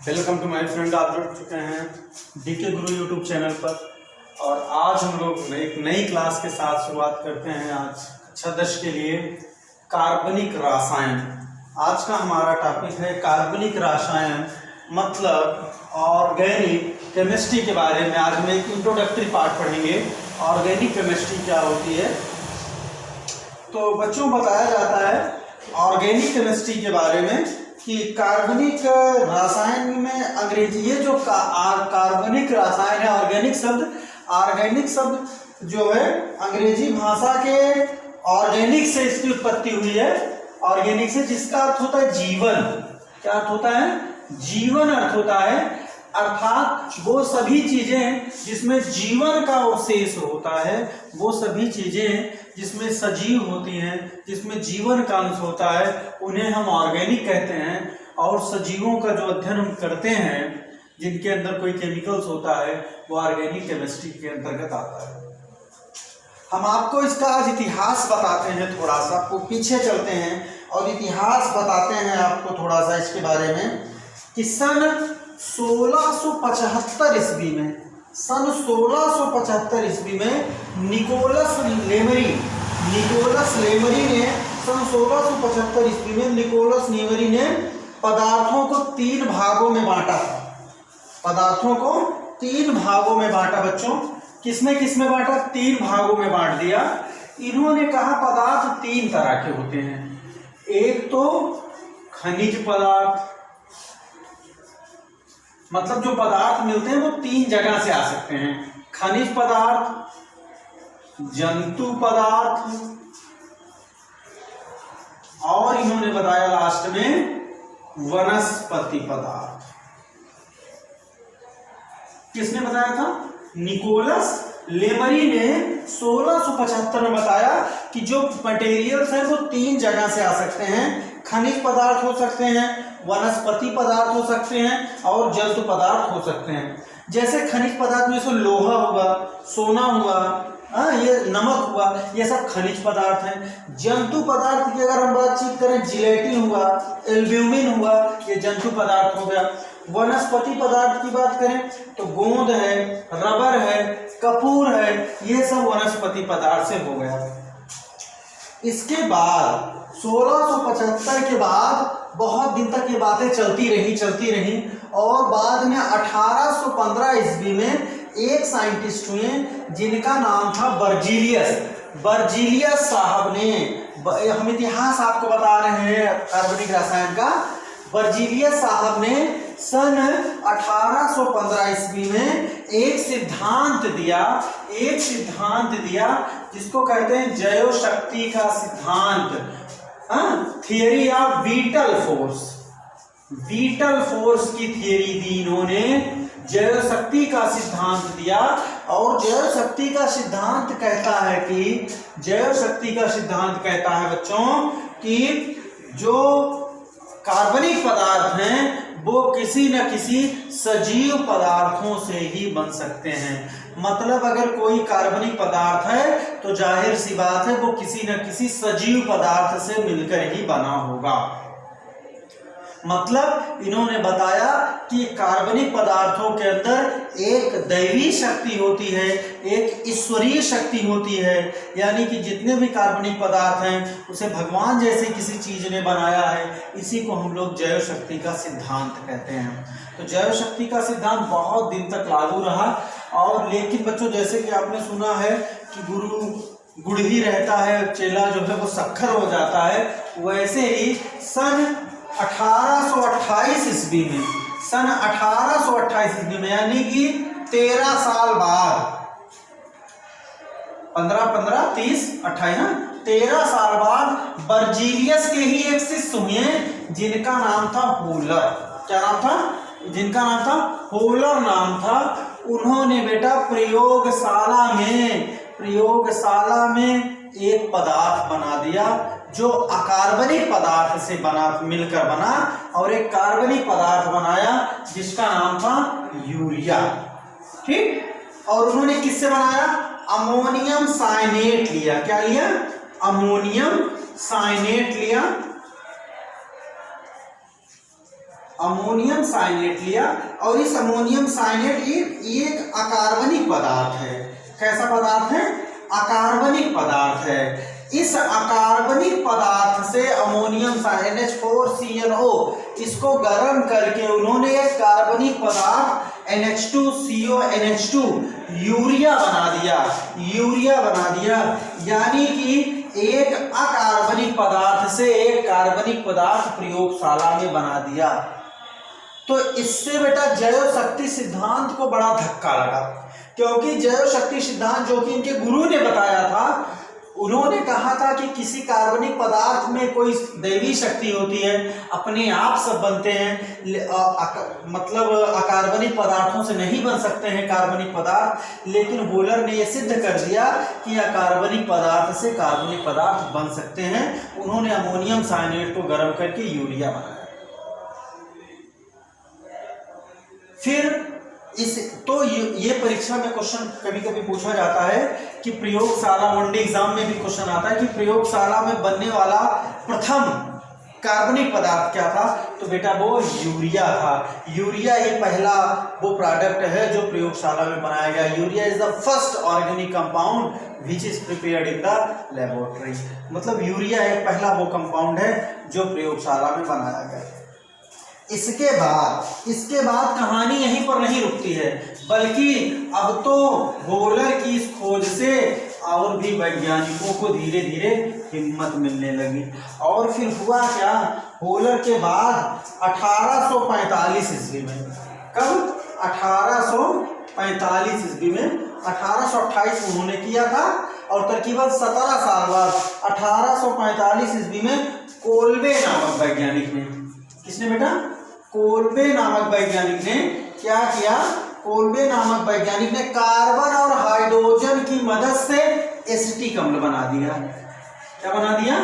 Welcome to my friend. आप जुड़ चुके हैं डीके गुरु यूट्यूब चैनल पर और आज हम लोग एक नई क्लास के साथ शुरुआत करते हैं। आज कक्षा 10 के लिए कार्बनिक रसायन। आज का हमारा टॉपिक है कार्बनिक रसायन, मतलब ऑर्गेनिक केमिस्ट्री के बारे में। आज हम एक इंट्रोडक्टरी पार्ट पढ़ेंगे, ऑर्गेनिक केमिस्ट्री क्या होती है। तो बच्चों बताया जाता है ऑर्गेनिक केमिस्ट्री के बारे में कि कार्बनिक रसायन में अंग्रेजी ये जो कार्बनिक रसायन है, ऑर्गेनिक शब्द जो है अंग्रेजी भाषा के ऑर्गेनिक से इसकी उत्पत्ति हुई है। ऑर्गेनिक से जिसका अर्थ होता है जीवन। क्या अर्थ होता है? जीवन अर्थ होता है, अर्थात वो सभी चीजें जिसमें जीवन का अवशेष होता है, वो सभी चीजें जिसमें सजीव होती हैं, जिसमें जीवन का अंश होता है, उन्हें हम ऑर्गेनिक कहते हैं। और सजीवों का जो अध्ययन हम करते हैं, जिनके अंदर कोई केमिकल्स होता है, वो ऑर्गेनिक केमिस्ट्री के अंतर्गत आता है। हम आपको इसका आज इतिहास बताते हैं, थोड़ा सा आपको पीछे चलते हैं और इतिहास बताते हैं आपको थोड़ा सा इसके बारे में कि सन 1675 ईस्वी में निकोलस लेमरी ने सन 1675 ईस्वी में निकोलस लेमरी ने पदार्थों को तीन भागों में बांटा। बच्चों, किसमें बांटा? तीन भागों में बांट दिया। इन्होंने कहा पदार्थ तीन तरह के होते हैं। एक तो खनिज पदार्थ, मतलब जो पदार्थ मिलते हैं वो तीन जगह से आ सकते हैं। खनिज पदार्थ, जंतु पदार्थ, और इन्होंने बताया लास्ट में वनस्पति पदार्थ। किसने बताया था? निकोलस लेमरी ने 1675 में बताया कि जो मटेरियल्स हैं वो तीन जगह से आ सकते हैं। खनिज पदार्थ हो सकते हैं, वनस्पति पदार्थ हो सकते हैं, और जंतु पदार्थ हो सकते हैं। जैसे खनिज पदार्थ में से लोहा हुआ, सोना हुआ, ये नमक हुआ, ये सब खनिज पदार्थ हैं। जंतु पदार्थ की अगर हम बातचीत करें, जिलेटिन हुआ, एल्ब्यूमिन हुआ, ये जंतु पदार्थ हो गया। वनस्पति पदार्थ की बात करें तो गोंद है, रबर है, कपूर है, ये सब वनस्पति पदार्थ से हो गया। इसके बाद 1675 के बाद बहुत दिन तक ये बातें चलती रही और बाद में 1815 ईस्वी में एक साइंटिस्ट हुए जिनका नाम था बर्जीलियस साहब ने। हम इतिहास आपको बता रहे हैं कार्बनिक रसायन का। बर्जीलियस साहब ने सन 1815 ईस्वी में एक सिद्धांत दिया जिसको कहते हैं जैव शक्ति का सिद्धांत, थियरी ऑफ विटल फोर्स की थियरी दी इन्होंने। जैव शक्ति का सिद्धांत दिया, और जैव शक्ति का सिद्धांत कहता है बच्चों कि जो कार्बनिक पदार्थ हैं वो किसी न किसी सजीव पदार्थों से ही बन सकते हैं। मतलब अगर कोई कार्बनिक पदार्थ है तो जाहिर सी बात है वो किसी न किसी सजीव पदार्थ से मिलकर ही बना होगा। मतलब इन्होंने बताया कि कार्बनिक पदार्थों के अंदर एक दैवी शक्ति होती है, एक ईश्वरीय शक्ति होती है। यानी कि जितने भी कार्बनिक पदार्थ हैं उसे भगवान जैसे किसी चीज ने बनाया है। इसी को हम लोग जैव शक्ति का सिद्धांत कहते हैं। तो जैव शक्ति का सिद्धांत बहुत दिन तक लागू रहा। और लेकिन बच्चों, जैसे कि आपने सुना है कि गुरु गुड़ ही रहता है, चेला जो है वो शक्कर हो जाता है, वैसे ही सन 1828 ईस्वी में, यानी कि 13 साल बाद, 15, 30, 28, 13 साल बाद बर्जीलियस के ही एक शिष्य हुए जिनका नाम था होलर। क्या नाम था? जिनका नाम था होलर नाम था। उन्होंने बेटा प्रयोगशाला में एक पदार्थ बना दिया जो अकार्बनिक पदार्थ से मिलकर बना, और एक कार्बनिक पदार्थ बनाया जिसका नाम था यूरिया। ठीक। और उन्होंने किससे बनाया? अमोनियम साइनेट लिया। क्या लिया? अमोनियम साइनेट लिया। अमोनियम साइनेट लिया और इस अमोनियम साइनेट एक अकार्बनिक पदार्थ है। कैसा पदार्थ है? अकार्बनिक पदार्थ है। इस अकार्बनिक पदार्थ से अमोनियम NH4CnO इसको गर्म करके उन्होंने एक कार्बनिक पदार्थ NH2CO NH2 यूरिया बना दिया। यानी कि एक अकार्बनिक पदार्थ से एक कार्बनिक पदार्थ प्रयोगशाला में बना दिया। तो इससे बेटा जैव शक्ति सिद्धांत को बड़ा धक्का लगा, क्योंकि जैव शक्ति सिद्धांत जो कि इनके गुरु ने बताया था, उन्होंने कहा था कि किसी कार्बनिक पदार्थ में कोई दैवी शक्ति होती है, अपने आप सब बनते हैं, मतलब अकार्बनिक पदार्थों से नहीं बन सकते हैं कार्बनिक पदार्थ। लेकिन होलर ने यह सिद्ध कर दिया कि अकार्बनिक पदार्थ से कार्बनिक पदार्थ बन सकते हैं। उन्होंने अमोनियम साइनेट को गर्म करके यूरिया बनाया। फिर ये परीक्षा में क्वेश्चन कभी कभी पूछा जाता है कि प्रयोगशाला, वनडे एग्जाम में भी क्वेश्चन आता है कि प्रयोगशाला में बनने वाला प्रथम कार्बनिक पदार्थ क्या था? तो बेटा वो यूरिया था। यूरिया ही पहला वो प्रोडक्ट है जो प्रयोगशाला में बनाया गया। Urea is the first organic compound which is prepared in the laboratory. मतलब यूरिया एक पहला वो कंपाउंड है जो प्रयोगशाला में बनाया गया। इसके बाद कहानी यहीं पर नहीं रुकती है, बल्कि अब तो होलर की इस खोज से और भी वैज्ञानिकों को धीरे धीरे हिम्मत मिलने लगी। और फिर हुआ क्या? होलर के बाद 1845 ईस्वी में, कब? 1845 ईस्वी में, 1828 उन्होंने किया था और तकरीबन 17 साल बाद 1845 ईस्वी में कोल्बे नामक वैज्ञानिक ने, किसने बेटा? कोल्बे नामक वैज्ञानिक ने क्या किया? कोल्बे नामक वैज्ञानिक ने कार्बन और हाइड्रोजन की मदद से एसिटिक अम्ल बना दिया। क्या बना दिया?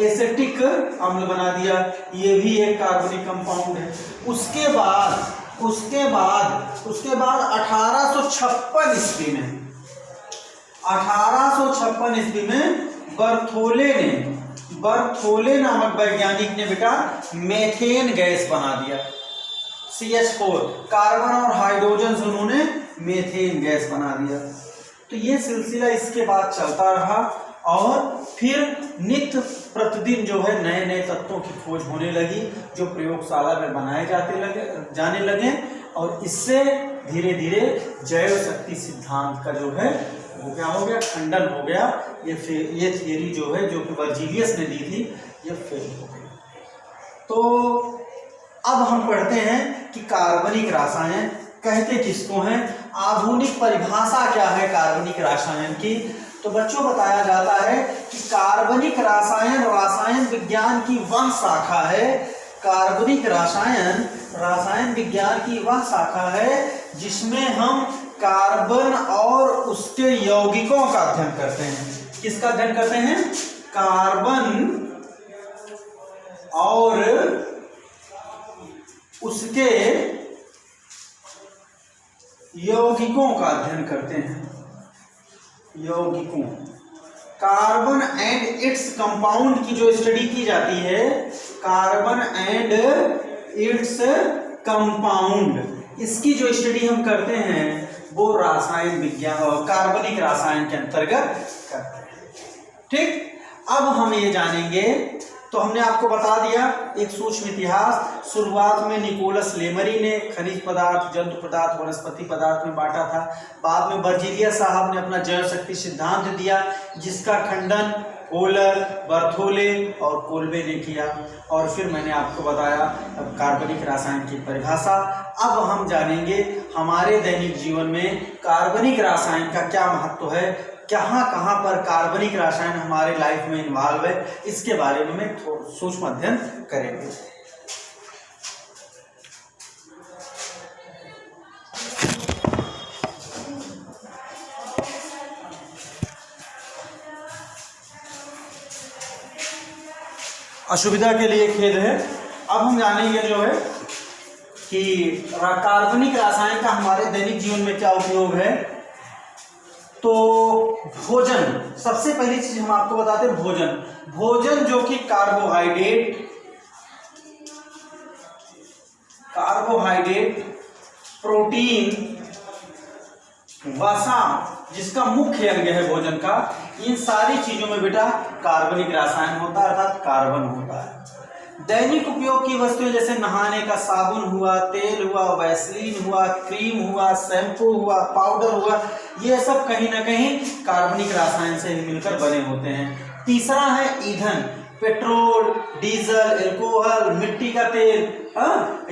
एसिटिक अम्ल बना दिया। ये भी एक कार्बनिक कंपाउंड है। उसके बाद 1856 ईस्वी में बर्थोले नामक वैज्ञानिक ने बेटा मेथेन गैस बना दिया। CH4 कार्बन और हाइड्रोजन से उन्होंने मेथेन गैस बना दिया। तो ये सिलसिला इसके बाद चलता रहा और फिर नित्य प्रतिदिन जो है नए नए तत्वों की खोज होने लगी जो प्रयोगशाला में बनाए जाने लगे और इससे धीरे धीरे जैव शक्ति सिद्धांत का जो है वो क्या हो गया? खंडन हो गया। ये थियरी जो है, जो कि बर्जीलियस ने दी थी, ये फेल हो गई। तो अब हम पढ़ते हैं कि कार्बनिक रसायन कहते किसको हैं, आधुनिक परिभाषा क्या है कार्बनिक रसायन की। तो बच्चों बताया जाता है कि कार्बनिक रसायन विज्ञान की वह शाखा है, कार्बनिक रसायन विज्ञान की वह शाखा है जिसमें हम कार्बन और उसके यौगिकों का अध्ययन करते हैं। किसका अध्ययन करते हैं? कार्बन और उसके यौगिकों का अध्ययन करते हैं। यौगिकों, कार्बन एंड इट्स कंपाउंड की जो स्टडी की जाती है, कार्बन एंड इट्स कंपाउंड, इसकी जो स्टडी हम करते हैं वो रसायन विज्ञान और कार्बनिक रसायन के अंतर्गत करते हैं। ठीक, अब हम ये जानेंगे। तो हमने आपको बता दिया एक सूक्ष्म इतिहास। शुरुआत में निकोलस लेमरी ने खनिज पदार्थ, जंतु पदार्थ, वनस्पति पदार्थ में बांटा था। बाद में बर्जीलियस साहब ने अपना जैव शक्ति सिद्धांत दिया जिसका खंडन होलर, बर्थोले और कोल्बे ने किया। और फिर मैंने आपको बताया अब कार्बनिक रसायन की परिभाषा। अब हम जानेंगे हमारे दैनिक जीवन में कार्बनिक रसायन का क्या महत्व है, कहाँ कहाँ पर कार्बनिक रसायन हमारे लाइफ में इन्वॉल्व है, इसके बारे में सूक्ष्म अध्ययन करेंगे। असुविधा के लिए खेद है। अब हम जानेंगे जो है कि कार्बनिक रसायन का हमारे दैनिक जीवन में क्या उपयोग है। तो भोजन, सबसे पहली चीज हम आपको बताते हैं भोजन जो कि कार्बोहाइड्रेट, प्रोटीन, वसा जिसका मुख्य अंग है भोजन का, इन सारी चीजों में बेटा कार्बनिक रसायन होता है, अर्थात कार्बन होता है। दैनिक उपयोग की वस्तुएं जैसे नहाने का साबुन हुआ, तेल हुआ, वैसलीन हुआ, क्रीम हुआ, शैम्पू हुआ, पाउडर हुआ, ये सब कहीं ना कहीं कार्बनिक रसायन से ही मिलकर बने होते हैं। तीसरा है ईंधन, पेट्रोल, डीजल, एल्कोहल, मिट्टी का तेल,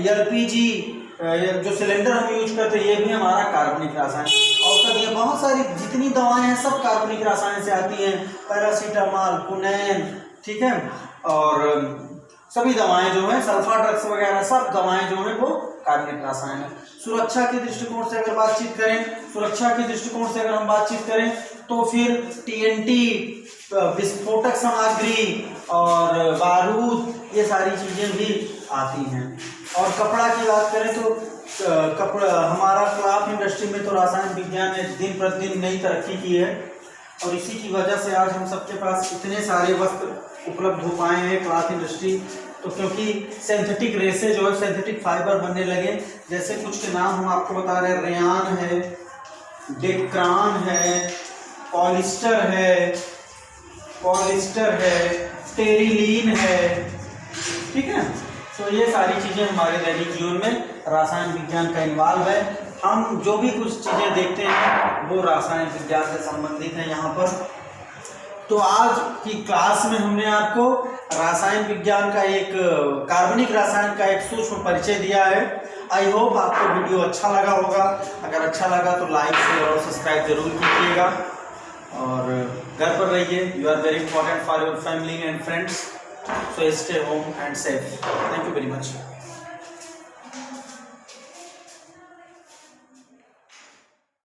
एलपीजी, जो सिलेंडर हम यूज करते हैं, ये भी हमारा कार्बनिक रसायन। औषधि बहुत सारी जितनी दवाएं हैं सब कार्बनिक रसायन से आती हैं, पैरासीटामॉल, कुनैन, ठीक है, और सभी दवाएं जो है सल्फा ड्रग्स वगैरह सब दवाएं जो है वो कार्बनिक रसायन है। सुरक्षा के दृष्टिकोण से अगर बातचीत करें, सुरक्षा के दृष्टिकोण से अगर हम बातचीत करें तो फिर टीएनटी, विस्फोटक सामग्री और बारूद, ये सारी चीजें भी आती हैं। और कपड़ा की बात करें तो कपड़ा, हमारा क्लॉथ इंडस्ट्री में तो रसायन विज्ञान ने दिन प्रतिदिन नई तरक्की की है, और इसी की वजह से आज हम सबके पास इतने सारे वस्त्र उपलब्ध हो पाए हैं क्लॉथ इंडस्ट्री। तो क्योंकि सिंथेटिक रेसे जो है, सिंथेटिक फाइबर बनने लगे, जैसे कुछ के नाम हम आपको बता रहे हैं, रेयान है, डेक्रान है, पॉलिस्टर है, टेरिलीन है, ठीक है। तो ये सारी चीज़ें हमारे दैनिक जीवन में रसायन विज्ञान का इन्वॉल्व है। हम जो भी कुछ चीज़ें देखते हैं वो रसायन विज्ञान से संबंधित हैं यहाँ पर। तो आज की क्लास में हमने आपको रसायन विज्ञान का एक, कार्बनिक रसायन का एक सूक्ष्म परिचय दिया है। आई होप आपको वीडियो अच्छा लगा होगा। अगर अच्छा लगा तो लाइक, शेयर और सब्सक्राइब जरूर कीजिएगा, और घर पर रहिए। You are very important for your family and friends, so stay home and safe. Thank you very much.